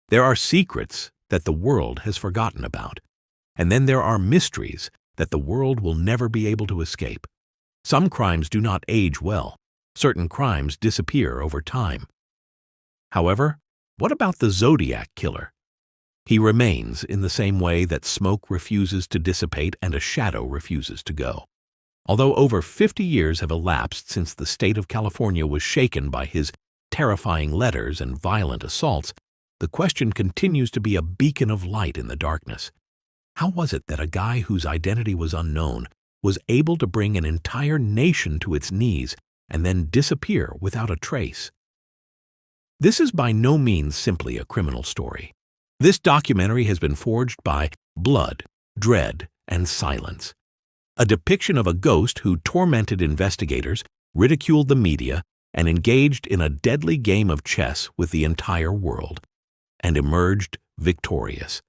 There are secrets that the world has forgotten about, and then there are mysteries that the world will never be able to escape. Some crimes do not age well. Certain crimes disappear over time. However, what about the Zodiac Killer? He remains in the same way that smoke refuses to dissipate and a shadow refuses to go. Although over 50 years have elapsed since the state of California was shaken by his terrifying letters and violent assaults, the question continues to be a beacon of light in the darkness. How was it that a guy whose identity was unknown was able to bring an entire nation to its knees and then disappear without a trace? This is by no means simply a criminal story. This documentary has been forged by blood, dread, and silence. A depiction of a ghost who tormented investigators, ridiculed the media, and engaged in a deadly game of chess with the entire world, and emerged victorious.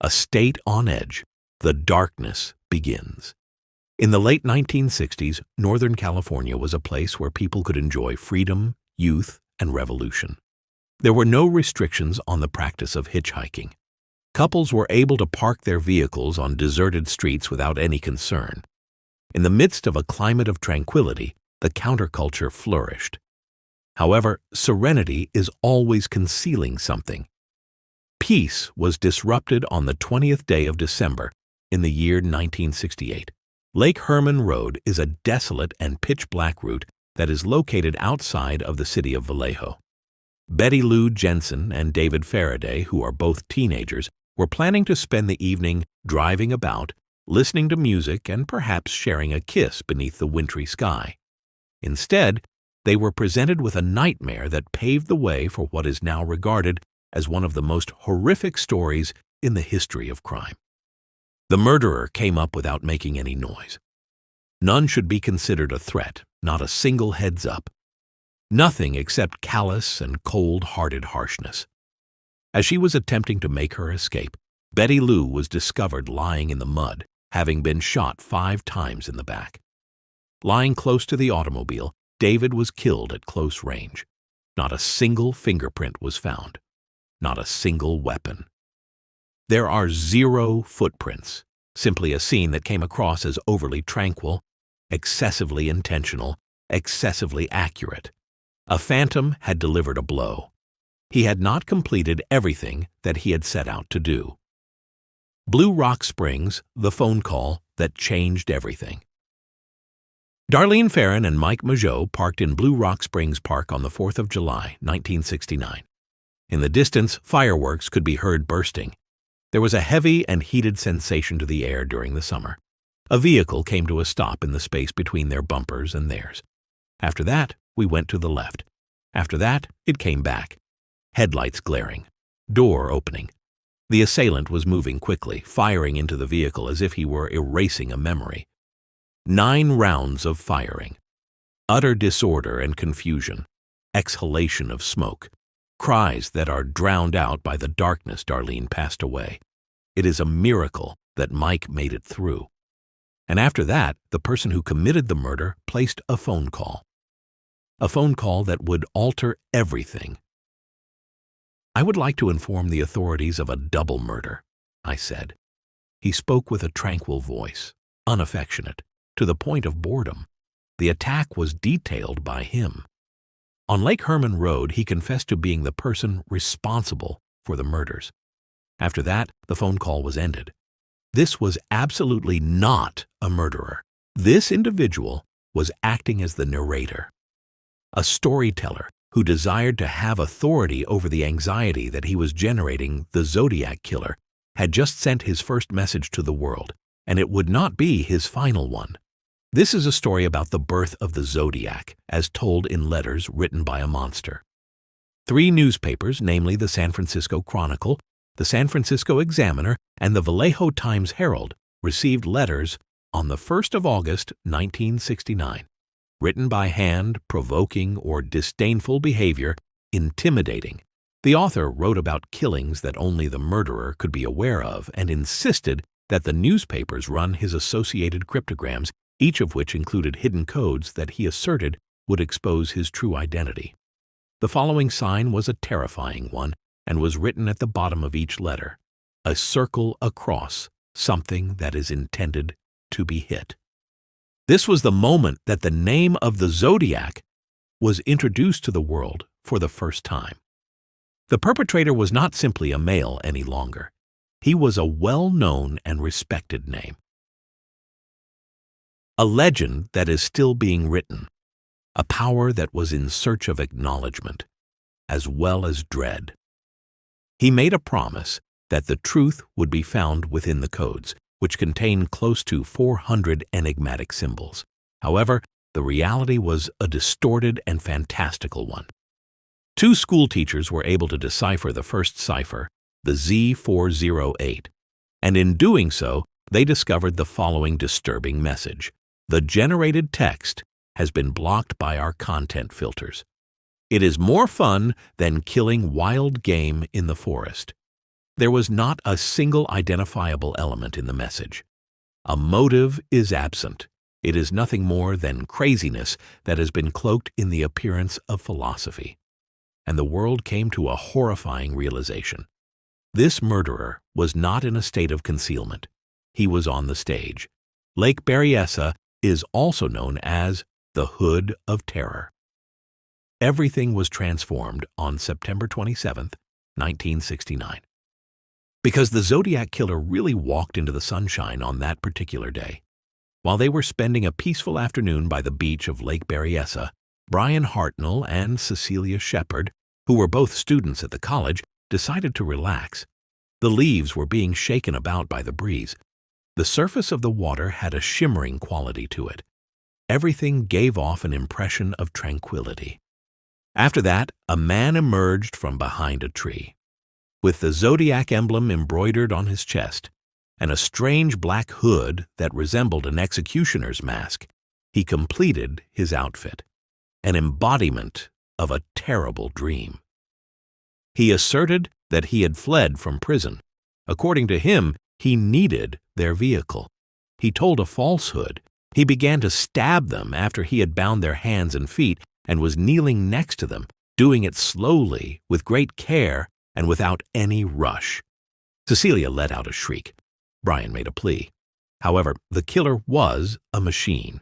A state on edge. The darkness begins. In the late 1960s, Northern California was a place where people could enjoy freedom, youth, and revolution. There were no restrictions on the practice of hitchhiking. Couples were able to park their vehicles on deserted streets without any concern. In the midst of a climate of tranquility, the counterculture flourished. However, serenity is always concealing something. Peace was disrupted on the 20th day of December in the year 1968. Lake Herman Road is a desolate and pitch-black route that is located outside of the city of Vallejo. Betty Lou Jensen and David Faraday, who are both teenagers, were planning to spend the evening driving about, listening to music, and perhaps sharing a kiss beneath the wintry sky. Instead, they were presented with a nightmare that paved the way for what is now regarded as one of the most horrific stories in the history of crime. The murderer came up without making any noise. None should be considered a threat, not a single heads up. Nothing except callous and cold-hearted harshness. As she was attempting to make her escape, Betty Lou was discovered lying in the mud, having been shot 5 times in the back. Lying close to the automobile, David was killed at close range. Not a single fingerprint was found. Not a single weapon. There are 0 footprints, simply a scene that came across as overly tranquil, excessively intentional, excessively accurate. A phantom had delivered a blow. He had not completed everything that he had set out to do. Blue Rock Springs, the phone call that changed everything. Darlene Ferrin and Mike Mageau parked in Blue Rock Springs Park on the 4th of July, 1969. In the distance, fireworks could be heard bursting. There was a heavy and heated sensation to the air during the summer. A vehicle came to a stop in the space between their bumpers and theirs. After that, we went to the left. After that, it came back. Headlights glaring. Door opening. The assailant was moving quickly, firing into the vehicle as if he were erasing a memory. 9 rounds of firing. Utter disorder and confusion. Exhalation of smoke. Cries that are drowned out by the darkness. Darlene passed away. It is a miracle that Mike made it through. And after that, the person who committed the murder placed a phone call. A phone call that would alter everything. "I would like to inform the authorities of a double murder," I said. He spoke with a tranquil voice, unaffectionate, to the point of boredom. The attack was detailed by him. On Lake Herman Road, he confessed to being the person responsible for the murders. After that, the phone call was ended. This was absolutely not a murderer. This individual was acting as the narrator, a storyteller who desired to have authority over the anxiety that he was generating. The Zodiac Killer had just sent his first message to the world, and it would not be his final one. This is a story about the birth of the Zodiac, as told in letters written by a monster. 3 newspapers, namely the San Francisco Chronicle, the San Francisco Examiner, and the Vallejo Times-Herald, received letters on the 1st of August, 1969, written by hand, provoking or disdainful behavior, intimidating. The author wrote about killings that only the murderer could be aware of and insisted that the newspapers run his associated cryptograms, each of which included hidden codes that he asserted would expose his true identity. The following sign was a terrifying one, and was written at the bottom of each letter, a circle across, something that is intended to be hit. This was the moment that the name of the Zodiac was introduced to the world for the first time. The perpetrator was not simply a male any longer. He was a well-known and respected name. A legend that is still being written, a power that was in search of acknowledgement, as well as dread. He made a promise that the truth would be found within the codes, which contain close to 400 enigmatic symbols. However, the reality was a distorted and fantastical one. 2 schoolteachers were able to decipher the first cipher, the Z408, and in doing so, they discovered the following disturbing message. The generated text has been blocked by our content filters. It is more fun than killing wild game in the forest. There was not a single identifiable element in the message. A motive is absent. It is nothing more than craziness that has been cloaked in the appearance of philosophy. And the world came to a horrifying realization. This murderer was not in a state of concealment. He was on the stage. Lake Berryessa is also known as the Hood of Terror. Everything was transformed on September 27, 1969. Because the Zodiac Killer really walked into the sunshine on that particular day. While they were spending a peaceful afternoon by the beach of Lake Berryessa, Brian Hartnell and Cecilia Shepard, who were both students at the college, decided to relax. The leaves were being shaken about by the breeze. The surface of the water had a shimmering quality to it. Everything gave off an impression of tranquility. After that, a man emerged from behind a tree. With the Zodiac emblem embroidered on his chest, and a strange black hood that resembled an executioner's mask, he completed his outfit, an embodiment of a terrible dream. He asserted that he had fled from prison. According to him, he needed their vehicle. He told a falsehood. He began to stab them after he had bound their hands and feet and was kneeling next to them, doing it slowly, with great care, and without any rush. Cecilia let out a shriek. Brian made a plea. However, the killer was a machine.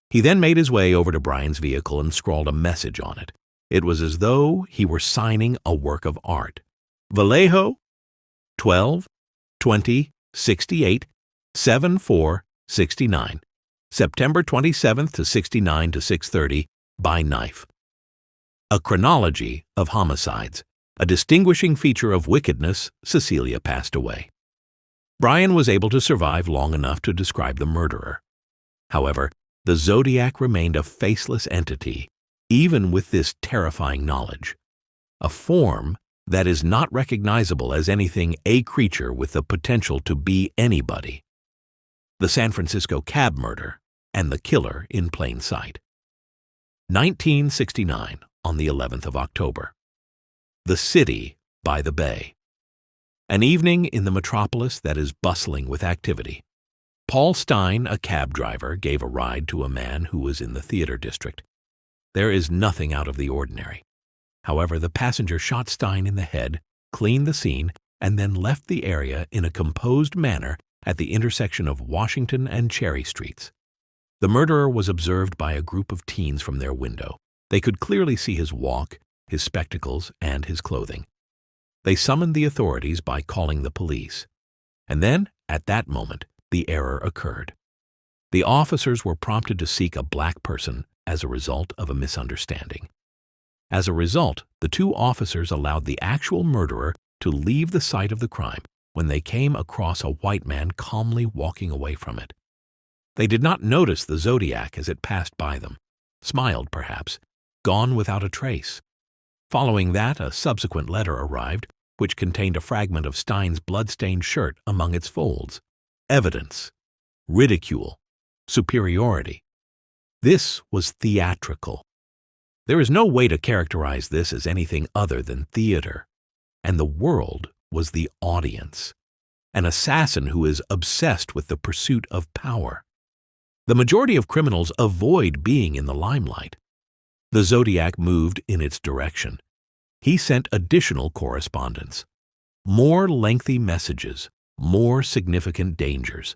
He then made his way over to Brian's vehicle and scrawled a message on it. It was as though he were signing a work of art. Vallejo, 12, 20, 68, 74, 69. September 27th to 69 to 6:30, by knife. A chronology of homicides, a distinguishing feature of wickedness. Cecilia passed away. Brian was able to survive long enough to describe the murderer. However, the Zodiac remained a faceless entity, even with this terrifying knowledge. A form that is not recognizable as anything, a creature with the potential to be anybody. The San Francisco cab murder and the killer in plain sight. 1969, on the 11th of October. The city by the bay. An evening in the metropolis that is bustling with activity. Paul Stein, a cab driver, gave a ride to a man who was in the theater district. There is nothing out of the ordinary. However, the passenger shot Stein in the head, cleaned the scene, and then left the area in a composed manner at the intersection of Washington and Cherry Streets. The murderer was observed by a group of teens from their window. They could clearly see his walk, his spectacles, and his clothing. They summoned the authorities by calling the police. And then, at that moment, the error occurred. The officers were prompted to seek a black person as a result of a misunderstanding. As a result, the 2 officers allowed the actual murderer to leave the site of the crime when they came across a white man calmly walking away from it. They did not notice the Zodiac as it passed by them, smiled perhaps, gone without a trace. Following that, a subsequent letter arrived, which contained a fragment of Stein's blood-stained shirt among its folds. Evidence, ridicule, superiority. This was theatrical. There is no way to characterize this as anything other than theater. And the world was the audience. An assassin who is obsessed with the pursuit of power. The majority of criminals avoid being in the limelight. The Zodiac moved in its direction. he sent additional correspondence. More lengthy messages, more significant dangers.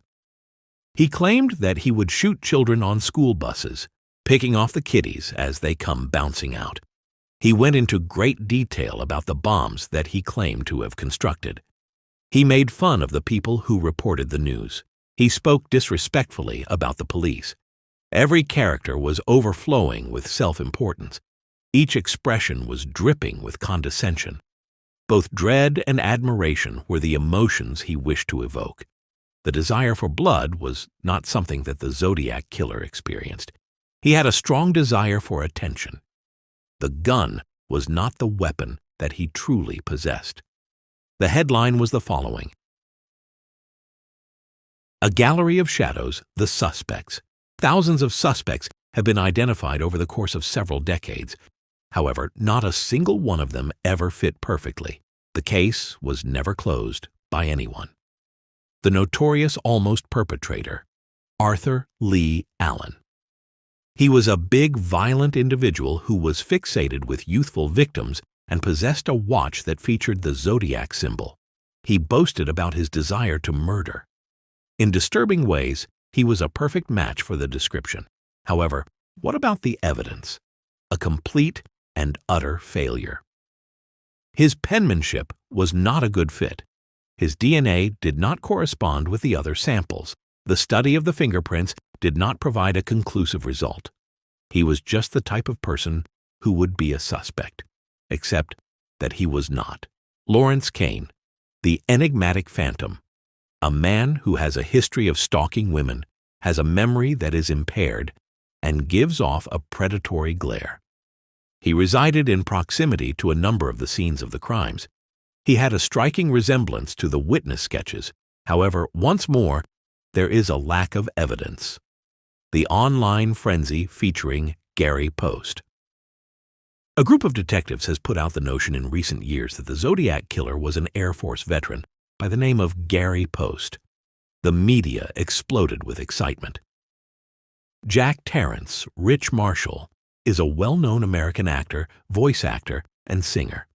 He claimed that he would shoot children on school buses, picking off the kiddies as they come bouncing out. He went into great detail about the bombs that he claimed to have constructed. He made fun of the people who reported the news. He spoke disrespectfully about the police. Every character was overflowing with self-importance. Each expression was dripping with condescension. Both dread and admiration were the emotions he wished to evoke. The desire for blood was not something that the Zodiac Killer experienced. He had a strong desire for attention. The gun was not the weapon that he truly possessed. The headline was the following: A gallery of shadows, the suspects. Thousands of suspects have been identified over the course of several decades. However, not a single one of them ever fit perfectly. The case was never closed by anyone. The notorious almost perpetrator, Arthur Lee Allen. He was a big, violent individual who was fixated with youthful victims and possessed a watch that featured the zodiac symbol. He boasted about his desire to murder. In disturbing ways, he was a perfect match for the description. However, what about the evidence? A complete and utter failure. His penmanship was not a good fit. His DNA did not correspond with the other samples. The study of the fingerprints did not provide a conclusive result. He was just the type of person who would be a suspect, except that he was not. Lawrence Kane, the enigmatic phantom, a man who has a history of stalking women, has a memory that is impaired, and gives off a predatory glare. He resided in proximity to a number of the scenes of the crimes. He had a striking resemblance to the witness sketches. However, once more, there is a lack of evidence. The online frenzy featuring Gary Post. A group of detectives has put out the notion in recent years that the Zodiac Killer was an Air Force veteran by the name of Gary Post. The media exploded with excitement. Jack Terrence, Rich Marshall, is a well-known American actor, voice actor, and singer.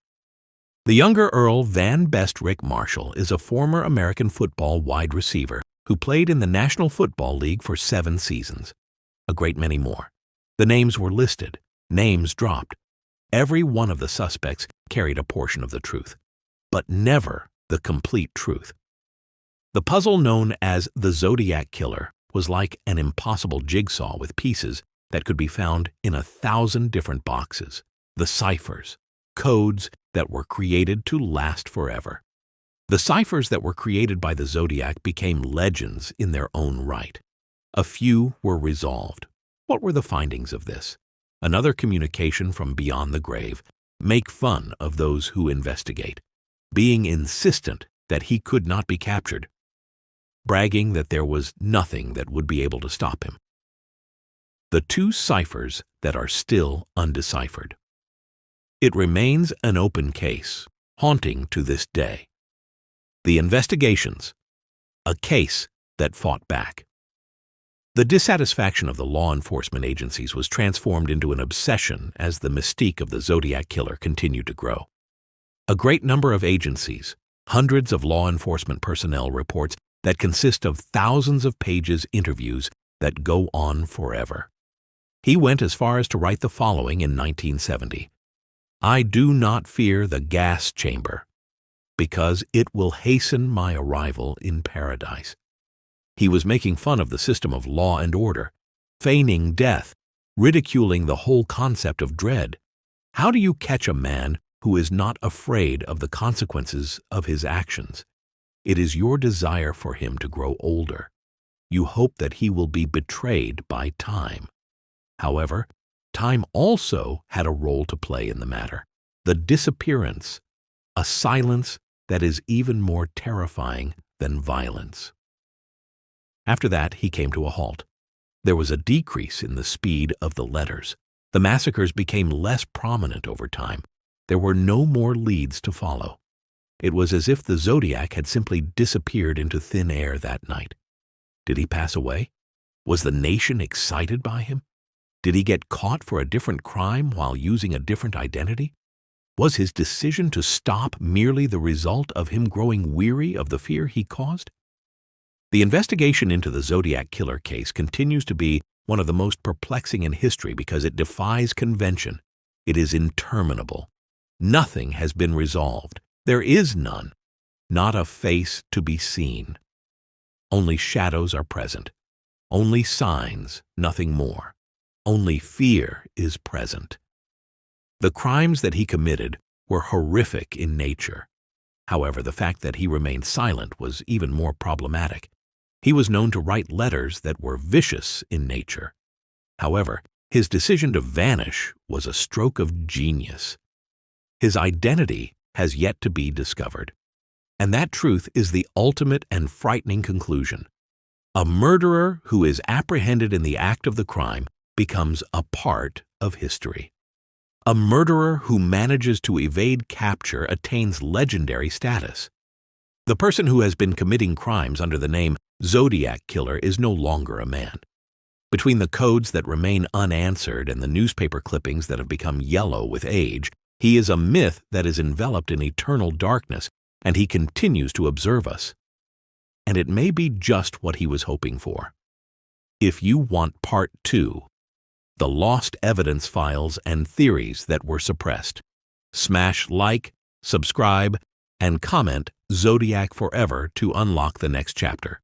The younger Earl Van Best Rick Marshall is a former American football wide receiver who played in the National Football League for 7 seasons. A great many more. The names were listed, names dropped. Every one of the suspects carried a portion of the truth, but never the complete truth. The puzzle known as the Zodiac Killer was like an impossible jigsaw with pieces that could be found in 1,000 different boxes. The ciphers, codes that were created to last forever. The ciphers that were created by the Zodiac became legends in their own right. A few were resolved. What were the findings of this? Another communication from beyond the grave. Make fun of those who investigate. Being insistent that he could not be captured. Bragging that there was nothing that would be able to stop him. The 2 ciphers that are still undeciphered. It remains an open case, haunting to this day. The investigations, a case that fought back. The dissatisfaction of the law enforcement agencies was transformed into an obsession as the mystique of the Zodiac Killer continued to grow. A great number of agencies, hundreds of law enforcement personnel reports that consist of thousands of pages interviews that go on forever. He went as far as to write the following in 1970. I do not fear the gas chamber, because it will hasten my arrival in paradise. He was making fun of the system of law and order, feigning death, ridiculing the whole concept of dread. How do you catch a man who is not afraid of the consequences of his actions? It is your desire for him to grow older. You hope that he will be betrayed by time. However, time also had a role to play in the matter. The disappearance, a silence that is even more terrifying than violence. After that, he came to a halt. There was a decrease in the speed of the letters. The massacres became less prominent over time. There were no more leads to follow. It was as if the Zodiac had simply disappeared into thin air that night. Did he pass away? Was the nation excited by him? Did he get caught for a different crime while using a different identity? Was his decision to stop merely the result of him growing weary of the fear he caused? The investigation into the Zodiac Killer case continues to be one of the most perplexing in history because it defies convention. It is interminable. Nothing has been resolved. There is none. Not a face to be seen. Only shadows are present. Only signs, nothing more. Only fear is present. The crimes that he committed were horrific in nature. However, the fact that he remained silent was even more problematic. He was known to write letters that were vicious in nature. However, his decision to vanish was a stroke of genius. His identity has yet to be discovered. And that truth is the ultimate and frightening conclusion. A murderer who is apprehended in the act of the crime becomes a part of history. A murderer who manages to evade capture attains legendary status. The person who has been committing crimes under the name Zodiac Killer is no longer a man. Between the codes that remain unanswered and the newspaper clippings that have become yellow with age, he is a myth that is enveloped in eternal darkness, and he continues to observe us. And it may be just what he was hoping for. If you want Part 2, the lost evidence files and theories that were suppressed, smash like, subscribe, and comment Zodiac Forever to unlock the next chapter.